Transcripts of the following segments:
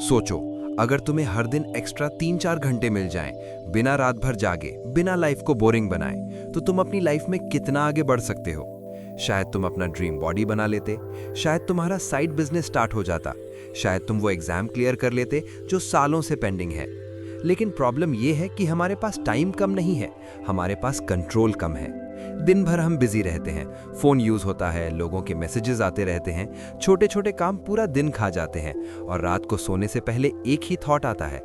सोचो, अगर तुम्हें हर दिन एक्स्ट्रा 3-4 घंटे मिल जाएं, बिना रात भर जागे, बिना लाइफ को बोरिंग बनाए, तो तुम अपनी लाइफ में कितना आगे बढ़ सकते हो। शायद तुम अपना ड्रीम बॉडी बना लेते, शायद तुम्हारा साइड बिजनेस स्टार्ट हो जाता, शायद तुम वो एग्जाम क्लियर कर लेते जो सालों से पेंडिंग है। लेकिन प्रॉब्लम ये है कि हमारे पास टाइम कम नहीं है, हमारे पास कंट्रोल कम है। दिन भर हम बिजी रहते हैं, फोन यूज होता है, लोगों के मैसेजेस आते रहते हैं, छोटे छोटे काम पूरा दिन खा जाते हैं और रात को सोने से पहले एक ही थॉट आता है,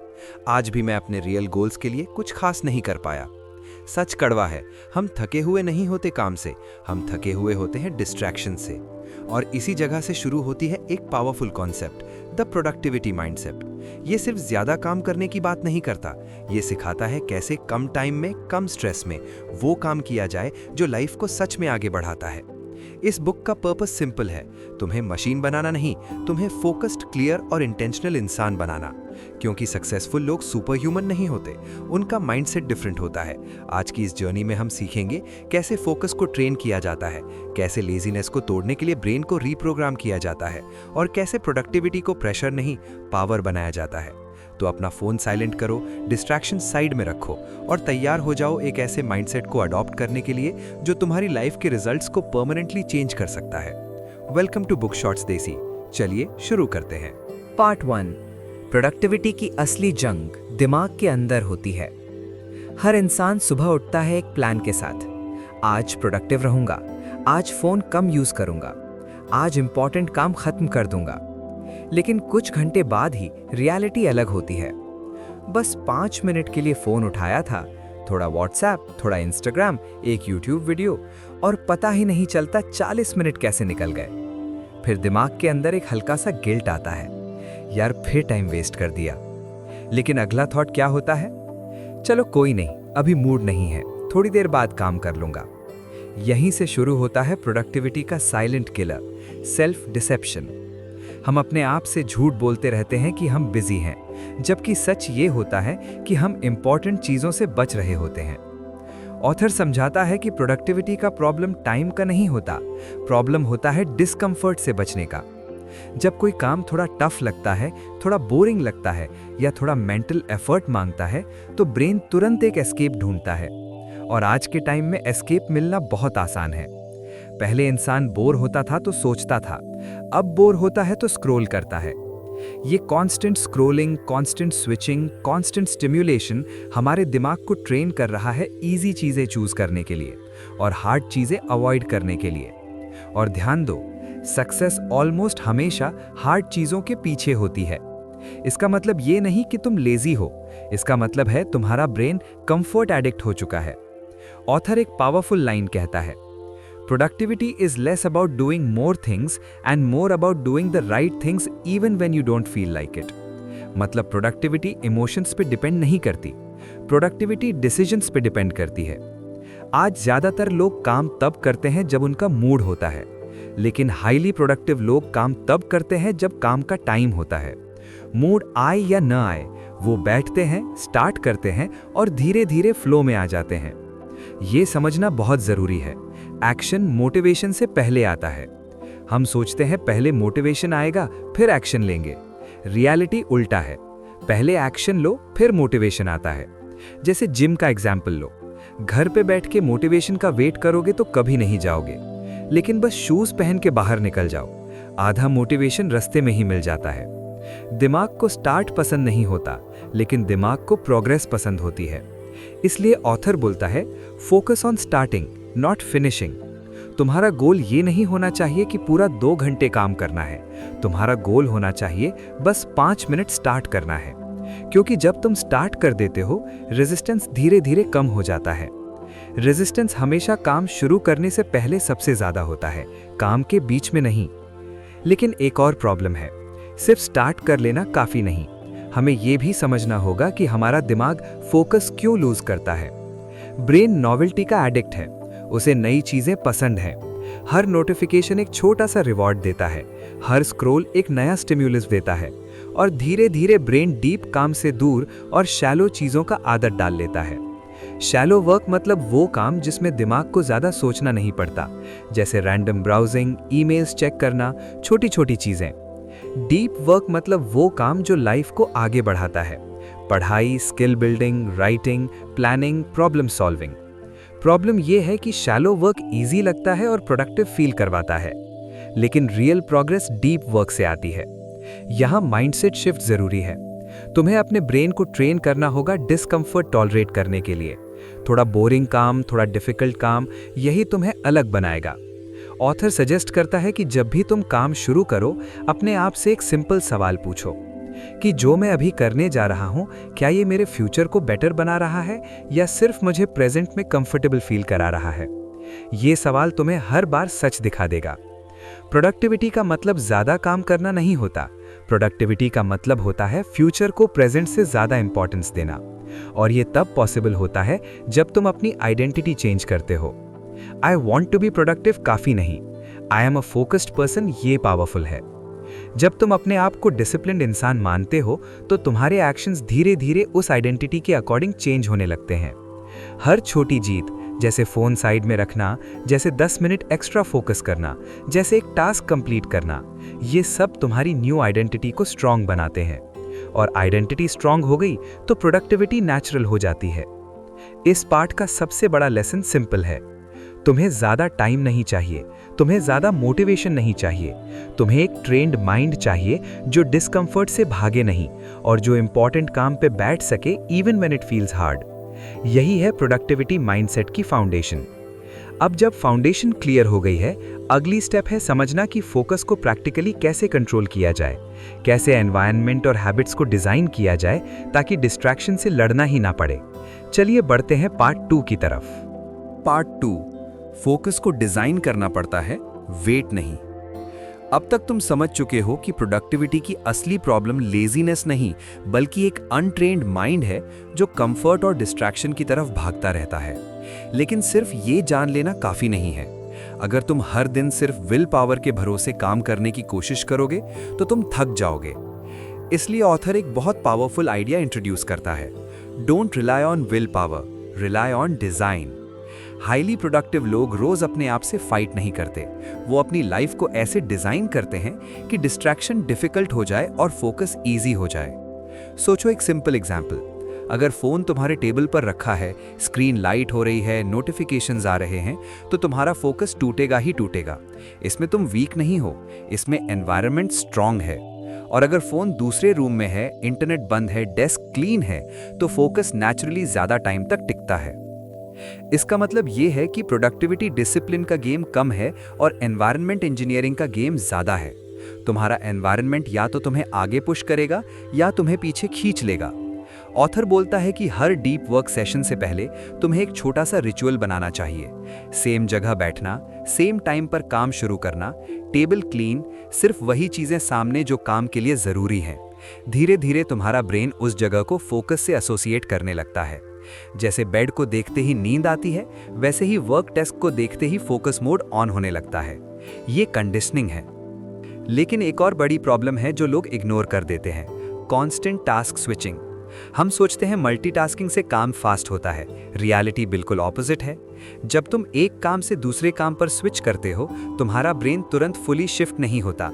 आज भी मैं अपने रियल गोल्स के लिए कुछ खास नहीं कर पाया। सच कड़वा है, हम थके हुए नहीं होते काम से, हम थके हुए होते हैं डिस्ट्रैक्शन से। और इसी जगह से शुरू होती है एक powerful concept, the productivity mindset. ये सिर्फ ज्यादा काम करने की बात नहीं करता, ये सिखाता है कैसे कम टाइम में, कम स्ट्रेस में वो काम किया जाए जो लाइफ को सच में आगे बढ़ाता है। इस बुक का पर्पस सिंपल है, तुम्हें मशीन बनाना नहीं, तुम्हें फोकस्ड, क्लियर और इंटेंशनल इंसान बनाना। क्योंकि सक्सेसफुल लोग सुपर ह्यूमन नहीं होते, उनका माइंडसेट डिफरेंट होता है। आज की इस जर्नी में हम सीखेंगे कैसे फोकस को ट्रेन किया जाता है, कैसे लेजीनेस को तोड़ने के लिए ब्रेन को रीप्रोग्राम किया जाता है और कैसे प्रोडक्टिविटी को प्रेशर नहीं, पावर बनाया जाता है। तो अपना फोन साइलेंट करो, डिस्ट्रैक्शन साइड में रखो और तैयार हो जाओ एक ऐसे माइंडसेट को अडॉप्ट करने के लिए जो तुम्हारी लाइफ के रिजल्ट्स को परमानेंटली चेंज कर सकता है। वेलकम टू बुक शॉट्स देसी। चलिए शुरू करते हैं। पार्ट 1, प्रोडक्टिविटी की असली जंग दिमाग के अंदर होती है। हर इंसान सुबह उठता है एक प्लान के साथ, आज प्रोडक्टिव रहूंगा, आज फोन कम यूज करूंगा, आज इंपॉर्टेंट काम खत्म कर दूंगा। लेकिन कुछ घंटे बाद ही रियलिटी अलग होती है। बस 5 मिनट के लिए फोन उठाया था, थोड़ा व्हाट्सएप, थोड़ा इंस्टाग्राम, एक यूट्यूब वीडियो और पता ही नहीं चलता 40 मिनट कैसे निकल गए। फिर दिमाग के अंदर एक हल्का सा गिल्ट आता है, यार फिर टाइम वेस्ट कर दिया। लेकिन अगला थॉट क्या होता है? चलो कोई नहीं, अभी मूड नहीं है, थोड़ी देर बाद काम कर लूंगा। यहीं से शुरू होता है प्रोडक्टिविटी का साइलेंट किलर, सेल्फ डिसेप्शन। हम अपने आप से झूठ बोलते रहते हैं कि हम बिजी हैं, जबकि सच ये होता है कि हम इंपॉर्टेंट चीजों से बच रहे होते हैं। ऑथर समझाता है कि प्रोडक्टिविटी का प्रॉब्लम टाइम का नहीं होता, प्रॉब्लम होता है डिस्कम्फर्ट से बचने का। जब कोई काम थोड़ा टफ लगता है, थोड़ा बोरिंग लगता है या थोड़ा मेंटल एफर्ट मांगता है, तो ब्रेन तुरंत एक एस्केप ढूंढता है। और आज के टाइम में एस्केप मिलना बहुत आसान है। पहले इंसान बोर होता था तो सोचता था, अब बोर होता है तो स्क्रॉल करता है। ये constant scrolling, constant switching, constant stimulation हमारे दिमाग को ट्रेन कर रहा है इजी चीजें चूज करने के लिए और हार्ड चीजें अवॉइड करने के लिए। और ध्यान दो, सक्सेस ऑलमोस्ट हमेशा हार्ड चीजों के पीछे होती है। इसका मतलब ये नहीं कि तुम लेजी हो, इसका मतलब है तुम्हारा ब्रेन कंफर्ट एडिक्ट हो चुका है। ऑथर एक पावरफुल लाइन कहता है, Productivity is less about doing more things and more about doing the right things even when you don't feel like it. मतलब प्रोडक्टिविटी इमोशंस पे डिपेंड नहीं करती, प्रोडक्टिविटी डिसीजंस पे डिपेंड करती है। आज ज्यादातर लोग काम तब करते हैं जब उनका मूड होता है, लेकिन हाईली प्रोडक्टिव लोग काम तब करते हैं जब काम का टाइम होता है। मूड आए या न आए, वो बैठते हैं, स्टार्ट करते हैं और धीरे धीरे फ्लो में आ जाते हैं। ये समझना बहुत जरूरी है, एक्शन मोटिवेशन से पहले आता है। हम सोचते हैं पहले मोटिवेशन आएगा फिर एक्शन लेंगे। रियलिटी उल्टा है, पहले एक्शन लो फिर मोटिवेशन आता है। जैसे जिम का एग्जाम्पल लो, घर पे बैठ के मोटिवेशन का वेट करोगे तो कभी नहीं जाओगे, लेकिन बस शूज पहन के बाहर निकल जाओ, आधा मोटिवेशन रास्ते में ही मिल जाता है। दिमाग को स्टार्ट पसंद नहीं होता, लेकिन दिमाग को प्रोग्रेस पसंद होती है। इसलिए ऑथर बोलता है, focus on starting not finishing. तुम्हारा गोल ये नहीं होना चाहिए कि पूरा 2 घंटे काम करना है, तुम्हारा गोल होना चाहिए बस 5 मिनट स्टार्ट करना है। क्योंकि जब तुम स्टार्ट कर देते हो, रेजिस्टेंस धीरे धीरे कम हो जाता है। रेजिस्टेंस हमेशा काम शुरू करने से पहले सबसे ज्यादा होता है, काम के बीच में नहीं। लेकिन एक और प्रॉब्लम है, सिर्फ स्टार्ट कर लेना काफी नहीं, हमें यह भी समझना होगा कि हमारा दिमाग फोकस क्यों लूज करता है। ब्रेन नॉवेल्टी का एडिक्ट है, उसे नई चीजें पसंद हैं। हर नोटिफिकेशन एक छोटा सा रिवॉर्ड देता है, हर स्क्रॉल एक नया स्टिम्युलस देता है और धीरे धीरे ब्रेन डीप काम से दूर और शैलो चीजों का आदत डाल लेता है। शैलो वर्क मतलब वो काम जिसमें दिमाग को ज्यादा सोचना नहीं पड़ता, जैसे रैंडम ब्राउजिंग, ईमेल्स चेक करना, छोटी छोटी चीजें। डीप वर्क मतलब वो काम जो लाइफ को आगे बढ़ाता है। पढ़ाई, skill building, writing, planning, problem solving. Problem ये है कि शैलो वर्क इजी लगता है और प्रोडक्टिव फील करवाता है, लेकिन रियल प्रोग्रेस डीप वर्क से आती है। यहाँ माइंडसेट शिफ्ट जरूरी है। तुम्हें अपने ब्रेन को ट्रेन करना होगा डिस्कम्फर्ट टॉलरेट करने के लिए। थोड़ा बोरिंग काम, थोड़ा डिफिकल्ट काम, यही तुम्हें अलग बनाएगा। ऑथर सजेस्ट करता है कि जब भी तुम काम शुरू करो, अपने आप से एक सिंपल सवाल पूछो कि जो मैं अभी करने जा रहा हूं, क्या ये मेरे फ्यूचर को बेटर बना रहा है या सिर्फ मुझे प्रेजेंट में कंफर्टेबल फील करा रहा है। ये सवाल तुम्हें हर बार सच दिखा देगा। प्रोडक्टिविटी का मतलब ज्यादा काम करना नहीं होता। प्रोडक्टिविटी का मतलब होता है फ्यूचर को प्रेजेंट से ज्यादा इंपॉर्टेंस देना। और ये तब पॉसिबल होता है जब तुम अपनी आइडेंटिटी चेंज करते हो। I want to be productive काफी नहीं, I am a focused person, ये पावरफुल है। जब तुम अपने आप को डिसिप्लिन्ड इंसान मानते हो तो तुम्हारे एक्शंस धीरे धीरे उस आइडेंटिटी के अकॉर्डिंग चेंज होने लगते हैं। हर छोटी जीत, जैसे फोन साइड में रखना, जैसे 10 मिनट एक्स्ट्रा फोकस करना, जैसे एक टास्क कंप्लीट करना, ये सब तुम्हारी न्यू आइडेंटिटी को स्ट्रांग बनाते हैं। और आइडेंटिटी स्ट्रांग हो गई तो प्रोडक्टिविटी नेचुरल हो जाती है। इस पार्ट का सबसे बड़ा लेसन सिंपल है। तुम्हें ज्यादा टाइम नहीं चाहिए, तुम्हें ज्यादा मोटिवेशन नहीं चाहिए, तुम्हें एक ट्रेन्ड माइंड चाहिए जो डिस्कम्फर्ट से भागे नहीं और जो इंपॉर्टेंट काम पे बैठ सके even when it feels hard. यही है प्रोडक्टिविटी माइंडसेट की फाउंडेशन। अब जब फाउंडेशन क्लियर हो गई है, अगली स्टेप है समझना कि फोकस को प्रैक्टिकली कैसे कंट्रोल किया जाए, कैसे एनवायरनमेंट और हैबिट्स को डिजाइन किया जाए ताकि डिस्ट्रैक्शन से लड़ना ही ना पड़े। चलिए बढ़ते हैं पार्ट 2 की तरफ। पार्ट 2, फोकस को डिजाइन करना पड़ता है, वेट नहीं। अब तक तुम समझ चुके हो कि प्रोडक्टिविटी की असली प्रॉब्लम लेजीनेस नहीं, बल्कि एक अनट्रेन्ड माइंड है जो कंफर्ट और डिस्ट्रैक्शन की तरफ भागता रहता है। लेकिन सिर्फ ये जान लेना काफी नहीं है। अगर तुम हर दिन सिर्फ विल पावर के भरोसे काम करने की कोशिश करोगे तो तुम थक जाओगे। इसलिए ऑथर एक बहुत पावरफुल आइडिया इंट्रोड्यूस करता है। Don't rely on will power, rely on design. Highly productive लोग रोज अपने आप से फाइट नहीं करते, वो अपनी लाइफ को ऐसे डिजाइन करते हैं कि डिस्ट्रैक्शन डिफिकल्ट हो जाए और फोकस इजी हो जाए। सोचो एक सिंपल एग्जांपल, अगर फोन तुम्हारे टेबल पर रखा है, स्क्रीन लाइट हो रही है, नोटिफिकेशंस आ रहे हैं, तो तुम्हारा फोकस टूटेगा ही टूटेगा। इसमें तुम वीक नहीं हो, इसमें एनवायरनमेंट स्ट्रांग है। और अगर फोन दूसरे रूम में है, इंटरनेट बंद है, डेस्क क्लीन है, तो फोकस नेचुरली ज्यादा टाइम तक टिकता है। इसका मतलब ये है कि प्रोडक्टिविटी डिसिप्लिन का गेम कम है और एनवायरनमेंट इंजीनियरिंग का गेम ज्यादा है। तुम्हारा एनवायरनमेंट या तो तुम्हें आगे पुश करेगा या तुम्हें पीछे खींच लेगा। ऑथर बोलता है कि हर डीप वर्क सेशन से पहले तुम्हें एक छोटा सा रिचुअल बनाना चाहिए। सेम जगह बैठना, सेम टाइम पर काम शुरू करना, टेबल क्लीन, सिर्फ वही चीजें सामने जो काम के लिए जरूरी हैं। धीरे धीरे तुम्हारा ब्रेन उस जगह को फोकस से एसोसिएट करने लगता है। जैसे बेड को देखते ही नींद आती है, वैसे ही वर्क डेस्क को देखते ही फोकस मोड ऑन होने लगता है। ये कंडीशनिंग है। लेकिन एक और बड़ी प्रॉब्लम है जो लोग इग्नोर कर देते हैं, कांस्टेंट टास्क स्विचिंग। हम सोचते हैं मल्टीटास्किंग से काम फास्ट होता है, रियलिटी बिल्कुल ऑपोजिट है। जब तुम एक काम से दूसरे काम पर स्विच करते हो, तुम्हारा ब्रेन तुरंत फुली शिफ्ट नहीं होता,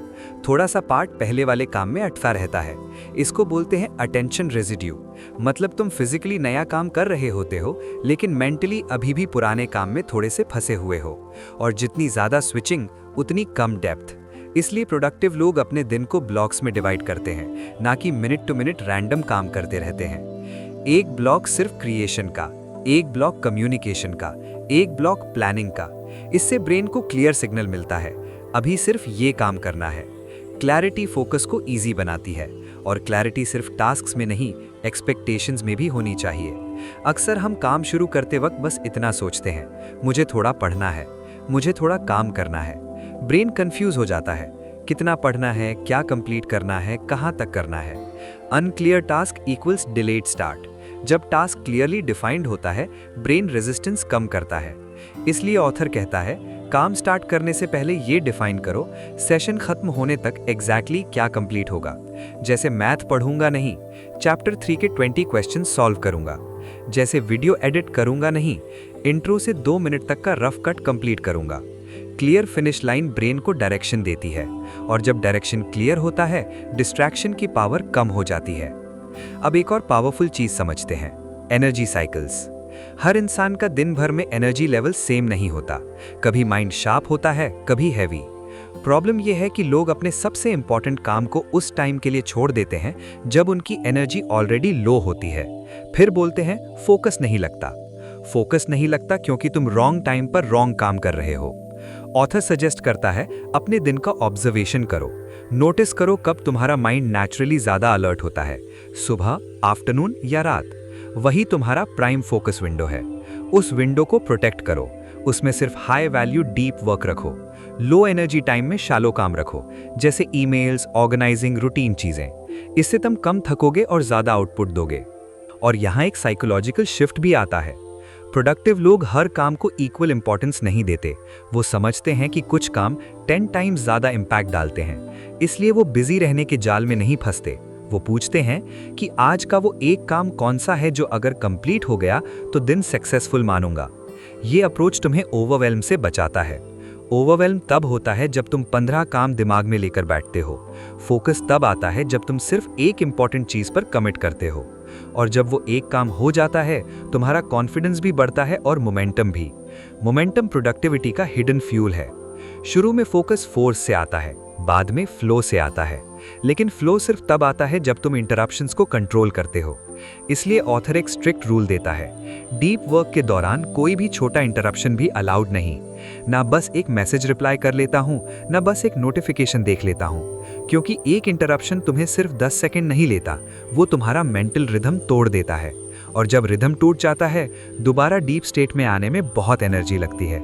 थोड़ा सा पार्ट पहले वाले काम में अटका रहता है। इसको बोलते हैं अटेंशन रेजिड्यू। मतलब तुम फिजिकली नया काम कर रहे होते हो, लेकिन मेंटली अभी भी पुराने काम में थोड़े से फंसे हुए हो। और जितनी ज्यादा स्विचिंग, उतनी कम डेप्थ। इसलिए प्रोडक्टिव लोग अपने दिन को ब्लॉक्स में डिवाइड करते हैं, ना कि मिनट टू मिनट रैंडम काम करते रहते हैं। एक ब्लॉक सिर्फ क्रिएशन का, एक ब्लॉक कम्युनिकेशन का, एक ब्लॉक प्लानिंग का। इससे ब्रेन को क्लियर सिग्नल मिलता है, अभी सिर्फ ये काम करना है। क्लैरिटी फोकस को इजी बनाती है, और क्लैरिटी सिर्फ टास्क्स में नहीं, एक्सपेक्टेशंस में भी होनी चाहिए। अक्सर हम काम शुरू करते वक्त बस इतना सोचते हैं, मुझे थोड़ा पढ़ना है, मुझे थोड़ा काम करना है। ब्रेन कंफ्यूज हो जाता है, कितना पढ़ना है, क्या कंप्लीट करना है, कहाँ तक करना है। Unclear task equals delayed start. जब टास्क क्लियरली डिफाइंड होता है, ब्रेन रेजिस्टेंस कम करता है। इसलिए ऑथर कहता है, काम स्टार्ट करने से पहले ये डिफाइन करो, सेशन खत्म होने तक एग्जैक्टली क्या कंप्लीट होगा। जैसे मैथ पढ़ूंगा नहीं, चैप्टर 3 के 20 क्वेश्चन सॉल्व करूंगा। जैसे वीडियो एडिट करूंगा नहीं, इंट्रो से 2 मिनट तक का रफ कट कंप्लीट करूंगा। क्लियर फिनिश लाइन ब्रेन को डायरेक्शन देती है, और जब डायरेक्शन क्लियर होता है, डिस्ट्रैक्शन की पावर कम हो जाती है। अब एक और पावरफुल चीज समझते हैं, एनर्जी साइकिल्स। हर इंसान का दिन भर में एनर्जी लेवल सेम नहीं होता। कभी माइंड शार्प होता है, कभी हैवी। प्रॉब्लम यह है कि लोग अपने सबसे इंपॉर्टेंट काम को उस टाइम के लिए छोड़ देते हैं जब उनकी एनर्जी ऑलरेडी लो होती है। फिर बोलते हैं फोकस नहीं लगता। फोकस नहीं लगता क्योंकि तुम रॉन्ग टाइम पर रॉन्ग काम कर रहे हो। ऑथर सजेस्ट करता है अपने दिन का ऑब्जर्वेशन करो। नोटिस करो कब तुम्हारा माइंड नेचुरली ज्यादा अलर्ट होता है, सुबह, आफ्टरनून या रात। वही तुम्हारा प्राइम फोकस विंडो है। उस विंडो को प्रोटेक्ट करो। उसमें सिर्फ हाई वैल्यू डीप वर्क रखो। लो एनर्जी टाइम में शैलो काम रखो, जैसे ईमेल्स, ऑर्गेनाइजिंग, रूटीन चीजें। इससे तुम कम थकोगे और ज्यादा आउटपुट दोगे। और यहाँ एक साइकोलॉजिकल शिफ्ट भी आता है। प्रोडक्टिव लोग हर काम को इक्वल इंपॉर्टेंस नहीं देते। वो समझते हैं कि कुछ काम 10 टाइम्स ज्यादा इंपैक्ट डालते हैं, इसलिए वो बिजी रहने के जाल में नहीं फंसते। वो पूछते हैं कि आज का वो एक काम कौन सा है जो अगर कंप्लीट हो गया तो दिन सक्सेसफुल मानूंगा। ये अप्रोच तुम्हें ओवरवेल्म से बचाता है। ओवरवेल्म तब होता है जब तुम 15 काम दिमाग में लेकर बैठते हो। फोकस तब आता है जब तुम सिर्फ एक इंपॉर्टेंट चीज पर कमिट करते हो। और जब वो एक काम हो जाता है, तुम्हारा कॉन्फिडेंस भी बढ़ता है और मोमेंटम भी। मोमेंटम प्रोडक्टिविटी का हिडन फ्यूल है। शुरू में फोकस फोर्स से आता है, बाद में फ्लो से आता है। लेकिन फ्लो सिर्फ तब आता है जब तुम इंटरप्शंस को कंट्रोल करते हो। इसलिए ऑथर एक स्ट्रिक्ट रूल देता है, डीप वर्क के दौरान कोई भी छोटा इंटरप्शन भी अलाउड नहीं। ना बस एक मैसेज रिप्लाई कर लेता हूँ, ना बस एक नोटिफिकेशन देख लेता हूँ। क्योंकि एक इंटरप्शन तुम्हें सिर्फ 10 सेकंड नहीं लेता, वो तुम्हारा मेंटल रिदम तोड़ देता है। और जब रिदम टूट जाता है, दोबारा डीप स्टेट में आने में बहुत एनर्जी लगती है।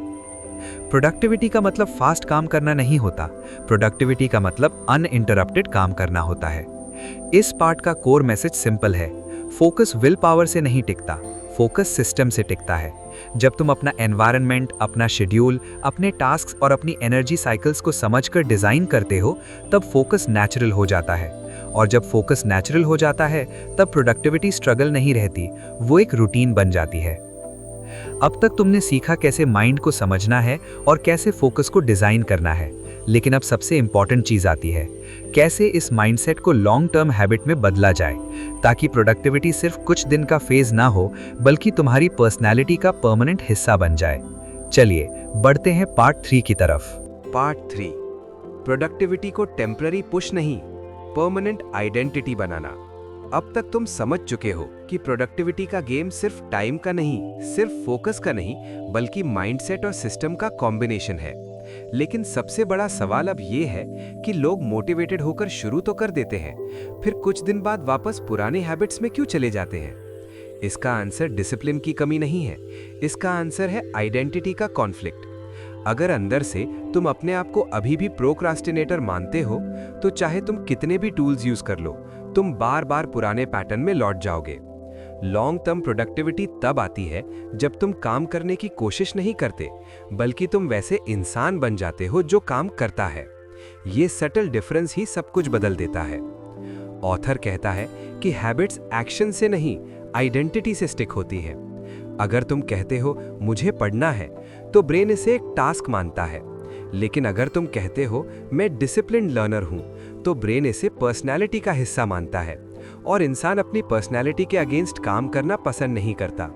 प्रोडक्टिविटी का मतलब फास्ट काम करना नहीं होता। प्रोडक्टिविटी का मतलब अनइंटरप्टेड काम करना होता है। इस पार्ट का कोर मैसेज सिंपल है, फोकस विल पावर से नहीं टिकता, फोकस सिस्टम से टिकता है। जब तुम अपना एनवायरनमेंट, अपना शेड्यूल, अपने टास्क्स और अपनी एनर्जी साइकिल्स को समझकर डिजाइन करते हो, तब फोकस नेचुरल हो जाता है। और जब फोकस नेचुरल हो जाता है, तब प्रोडक्टिविटी स्ट्रगल नहीं रहती, वो एक रूटीन बन जाती है। अब तक तुमने सीखा कैसे माइंड को समझना है और कैसे फोकस को डिजाइन करना है। लेकिन अब सबसे इंपॉर्टेंट चीज आती है, कैसे इस माइंडसेट को लॉन्ग टर्म हैबिट में बदला जाए, ताकि प्रोडक्टिविटी सिर्फ कुछ दिन का फेज ना हो, बल्कि तुम्हारी पर्सनैलिटी का परमानेंट हिस्सा बन जाए। चलिए बढ़ते हैं पार्ट 3 की तरफ। पार्ट 3, प्रोडक्टिविटी को टेम्पररी पुश नहीं, परमानेंट आइडेंटिटी बनाना। अब तक तुम समझ चुके हो कि प्रोडक्टिविटी का गेम सिर्फ टाइम का नहीं, सिर्फ फोकस का नहीं, बल्कि माइंडसेट और सिस्टम का कॉम्बिनेशन है। लेकिन सबसे बड़ा सवाल अब ये है कि लोग मोटिवेटेड होकर शुरू तो कर देते हैं, फिर कुछ दिन बाद वापस पुराने हैबिट्स में क्यों चले जाते हैं? इसका आंसर डिसिप्लिन की कमी नहीं है, इसका आंसर है आइडेंटिटी का कॉन्फ्लिक्ट। अगर अंदर से तुम अपने आप को अभी भी प्रोक्रास्टिनेटर मानते हो, तो चाहे तुम कितने भी टूल्स यूज कर लो, तुम बार बार पुराने पैटर्न में लौट जाओगे। लॉन्ग टर्म प्रोडक्टिविटी तब आती है जब तुम काम करने की कोशिश नहीं करते, बल्कि तुम वैसे इंसान बन जाते हो जो काम करता है। ये सटल डिफरेंस ही सब कुछ बदल देता है। ऑथर कहता है कि हैबिट्स एक्शन से नहीं, आइडेंटिटी से स्टिक होती है। अगर तुम कहते हो मुझे पढ़ना है, तो ब्रेन इसे एक टास्क मानता है। लेकिन अगर तुम कहते हो मैं डिसिप्लिन्ड लर्नर हूं, तो ब्रेन इसे पर्सनैलिटी का हिस्सा मानता है। और इंसान अपनी पर्सनैलिटी के अगेंस्ट काम करना पसंद नहीं करता।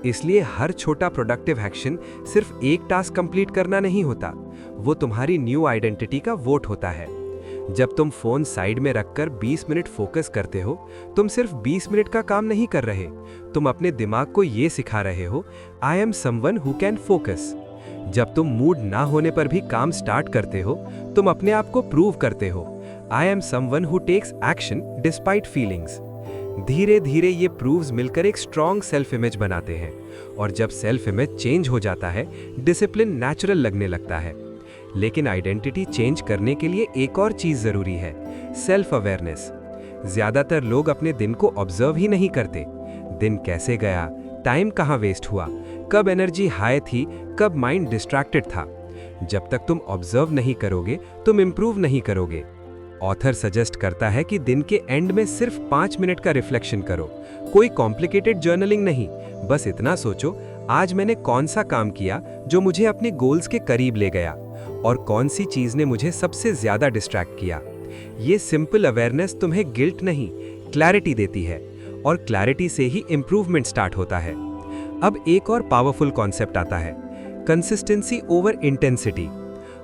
इसलिए हर छोटा प्रोडक्टिव एक्शन सिर्फ एक टास्क कंप्लीट करना नहीं होता, वो तुम्हारी न्यू आइडेंटिटी का वोट होता है। जब तुम फोन साइड में रखकर 20 मिनट फोकस करते हो, तुम सिर्फ 20 मिनट का काम नहीं कर रहे, तुम अपने दिमाग को ये सिखा रहे हो, I am someone who can focus. जब तुम मूड ना होने पर भी काम स्टार्ट करते हो, तुम अपने आप को प्रूव करते हो, I am someone who takes action despite feelings. धीरे धीरे ये प्रूव्स मिलकर एक स्ट्रॉन्ग सेल्फ इमेज बनाते हैं। और जब सेल्फ इमेज चेंज हो जाता है, डिसिप्लिन नेचुरल लगने लगता है। लेकिन आइडेंटिटी चेंज करने के लिए एक और चीज जरूरी है, सेल्फ अवेयरनेस। ज्यादातर लोग अपने दिन को ऑब्जर्व ही नहीं करते। दिन कैसे गया, टाइम कहाँ वेस्ट हुआ, कब एनर्जी हाई थी, कब माइंड डिस्ट्रैक्टेड था। जब तक तुम ऑब्जर्व नहीं करोगे, तुम इंप्रूव नहीं करोगे। ऑथर सजेस्ट करता है कि दिन के एंड में सिर्फ 5 मिनट का रिफ्लेक्शन करो। कोई कॉम्प्लिकेटेड जर्नलिंग नहीं, बस इतना सोचो, आज मैंने कौन सा काम किया जो मुझे अपने गोल्स के करीब ले गया, और कौन सी चीज़ ने मुझे सबसे ज़्यादा डिस्ट्रैक्ट किया। ये सिंपल अवेयरनेस तुम्हें गिल्ट नहीं, क्लैरिटी देती है, और क्लैरिटी से ही इम्प्रूवमेंट स्टार्ट होता है। अब एक और पावरफुल कॉन्सेप्ट आता है, कंसिस्टेंसी ओवर इंटेंसिटी।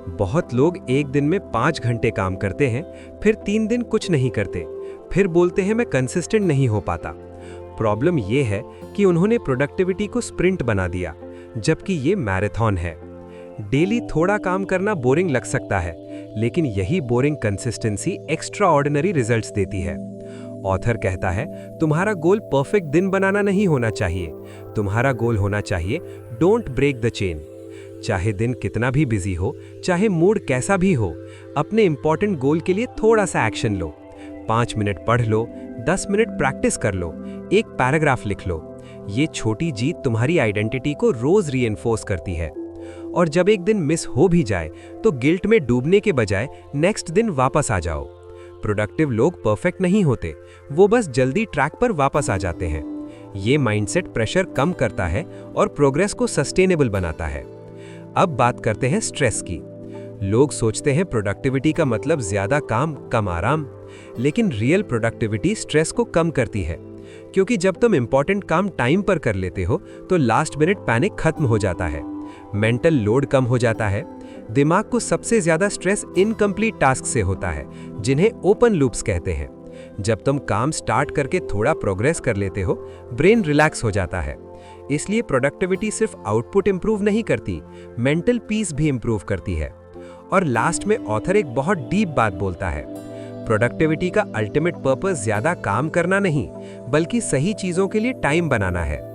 बहुत लोग एक दिन में 5 घंटे काम करते हैं, फिर 3 दिन कुछ नहीं करते, फिर बोलते हैं मैं कंसिस्टेंट नहीं हो पाता। प्रॉब्लम ये है कि उन्होंने प्रोडक्टिविटी को स्प्रिंट बना दिया, जबकि ये मैराथन है। डेली थोड़ा काम करना बोरिंग लग सकता है, लेकिन यही boring consistency extra ordinary results देती है। ऑथर कहता है, तुम्हारा गोल परफेक्ट दिन बनाना नहीं होना चाहिए, तुम्हारा गोल होना चाहिए डोंट ब्रेक द चेन। चाहे दिन कितना भी बिजी हो, चाहे मूड कैसा भी हो, अपने इंपॉर्टेंट गोल के लिए थोड़ा सा एक्शन लो। 5 मिनट पढ़ लो, 10 मिनट प्रैक्टिस कर लो, एक पैराग्राफ लिख लो। ये छोटी जीत तुम्हारी आइडेंटिटी को रोज रीइंफोर्स करती है। और जब एक दिन मिस हो भी जाए तो गिल्ट में डूबने के बजाय नेक्स्ट दिन वापस आ जाओ। प्रोडक्टिव लोग परफेक्ट नहीं होते, वो बस जल्दी ट्रैक पर वापस आ जाते हैं। ये माइंडसेट प्रेशर कम करता है और प्रोग्रेस को सस्टेनेबल बनाता है। अब बात करते हैं स्ट्रेस की। लोग सोचते हैं प्रोडक्टिविटी का मतलब ज्यादा काम, कम आराम, लेकिन रियल प्रोडक्टिविटी स्ट्रेस को कम करती है, क्योंकि जब तुम इंपॉर्टेंट काम टाइम पर कर लेते हो तो लास्ट मिनट पैनिक खत्म हो जाता है, मेंटल लोड कम हो जाता है। दिमाग को सबसे ज्यादा स्ट्रेस इनकम्प्लीट टास्क से होता है, जिन्हें ओपन लूप्स कहते हैं। जब तुम काम स्टार्ट करके थोड़ा प्रोग्रेस कर लेते हो, ब्रेन रिलैक्स हो जाता है। इसलिए प्रोडक्टिविटी सिर्फ आउटपुट इंप्रूव नहीं करती, मेंटल पीस भी इंप्रूव करती है। और लास्ट में ऑथर एक बहुत डीप बात बोलता है, प्रोडक्टिविटी का अल्टीमेट पर्पस ज्यादा काम करना नहीं, बल्कि सही चीजों के लिए टाइम बनाना है।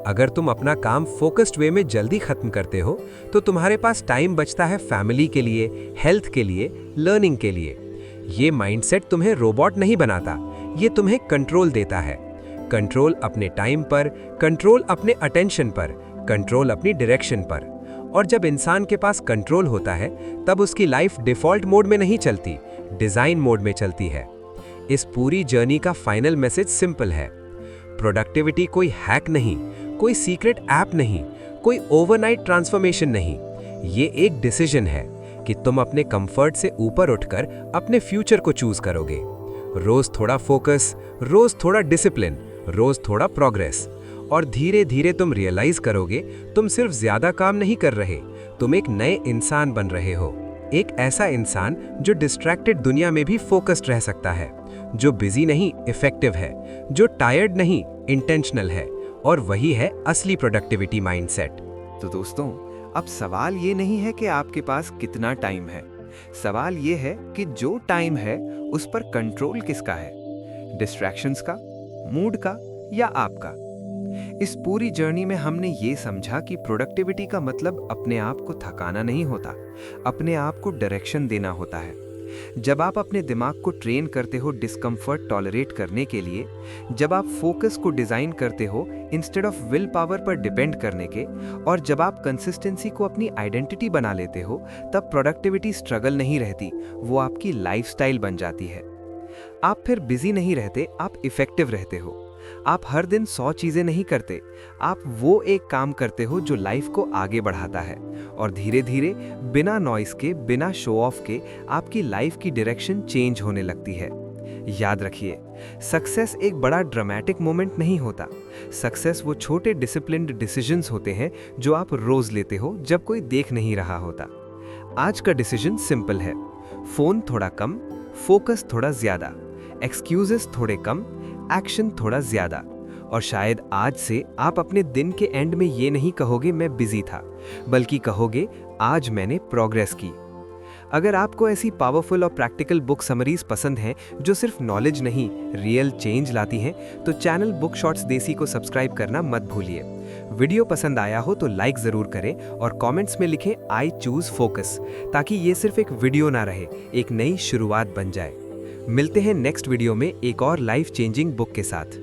अगर तुम अपना काम फोकस्ड वे में जल्दी खत्म करते हो, तो तुम्हारे पास टाइम बचता है फैमिली के लिए, हेल्थ के लिए, लर्निंग के लिए। ये माइंडसेट तुम्हें रोबोट नहीं बनाता, ये तुम्हें कंट्रोल देता है। कंट्रोल अपने टाइम पर, कंट्रोल अपने अटेंशन पर, कंट्रोल अपनी डायरेक्शन पर। और जब इंसान के पास कंट्रोल होता है, तब उसकी लाइफ डिफॉल्ट मोड में नहीं चलती, डिजाइन मोड में चलती है। इस पूरी जर्नी का फाइनल मैसेज सिंपल है, प्रोडक्टिविटी कोई हैक नहीं, कोई सीक्रेट ऐप नहीं, कोई ओवरनाइट ट्रांसफॉर्मेशन नहीं। ये एक डिसीजन है कि तुम अपने कंफर्ट से ऊपर उठकर अपने फ्यूचर को चूज करोगे। रोज थोड़ा फोकस, रोज थोड़ा डिसिप्लिन, रोज थोड़ा प्रोग्रेस, और धीरे धीरे तुम रियलाइज करोगे तुम सिर्फ ज्यादा काम नहीं कर रहे, तुम एक नए इंसान बन रहे हो। एक ऐसा इंसान जो डिस्ट्रैक्टेड दुनिया में भी फोकस्ड रह सकता है, जो बिजी नहीं इफेक्टिव है, जो टायर्ड नहीं इंटेंशनल है। और वही है असली प्रोडक्टिविटी माइंडसेट। तो दोस्तों, अब सवाल ये नहीं है कि आपके पास कितना टाइम है, सवाल ये है कि जो टाइम है उस पर कंट्रोल किसका है, डिस्ट्रैक्शंस का, मूड का, या आपका। इस पूरी जर्नी में हमने ये समझा कि प्रोडक्टिविटी का मतलब अपने आप को थकाना नहीं होता, अपने आप को डायरेक्शन देना होता है। जब आप अपने दिमाग को ट्रेन करते हो डिस्कम्फर्ट टॉलरेट करने के लिए, जब आप फोकस को डिजाइन करते हो इंस्टेड ऑफ विल पावर पर डिपेंड करने के, और जब आप कंसिस्टेंसी को अपनी आइडेंटिटी बना लेते हो, तब प्रोडक्टिविटी स्ट्रगल नहीं रहती, वो आपकी लाइफस्टाइल बन जाती है। आप फिर बिजी नहीं रहते, आप इफेक्टिव रहते हो। आप हर दिन 100 चीजें नहीं करते, आप वो एक काम करते हो जो लाइफ को आगे बढ़ाता है, और धीरे धीरे बिना नॉइस के, बिना शो ऑफ के आपकी लाइफ की डायरेक्शन चेंज होने लगती है। याद रखिए, सक्सेस एक बड़ा ड्रामेटिक मोमेंट नहीं होता। सक्सेस वो छोटे डिसिप्लिन्ड डिसीजंस होते हैं जो आप रोज लेते हो जब कोई देख नहीं रहा होता। आज का डिसीजन सिंपल है, फोन थोड़ा कम, फोकस थोड़ा ज्यादा, एक्सक्यूजेस थोड़े कम, एक्शन थोड़ा ज्यादा। और शायद आज से आप अपने दिन के एंड में ये नहीं कहोगे मैं बिजी था, बल्कि कहोगे आज मैंने प्रोग्रेस की। अगर आपको ऐसी पावरफुल और प्रैक्टिकल बुक समरीज पसंद हैं जो सिर्फ नॉलेज नहीं रियल चेंज लाती हैं, तो चैनल बुक शॉट्स देसी को सब्सक्राइब करना मत भूलिए। वीडियो पसंद आया हो तो लाइक जरूर करें और कमेंट्स में लिखें आई चूज फोकस, ताकि ये सिर्फ एक वीडियो ना रहे, एक नई शुरुआत बन जाए। मिलते हैं नेक्स्ट वीडियो में एक और लाइफ चेंजिंग बुक के साथ।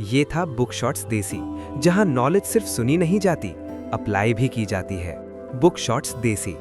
ये था बुक शॉट्स देसी, जहां नॉलेज सिर्फ सुनी नहीं जाती, अप्लाई भी की जाती है। बुक शॉट्स देसी।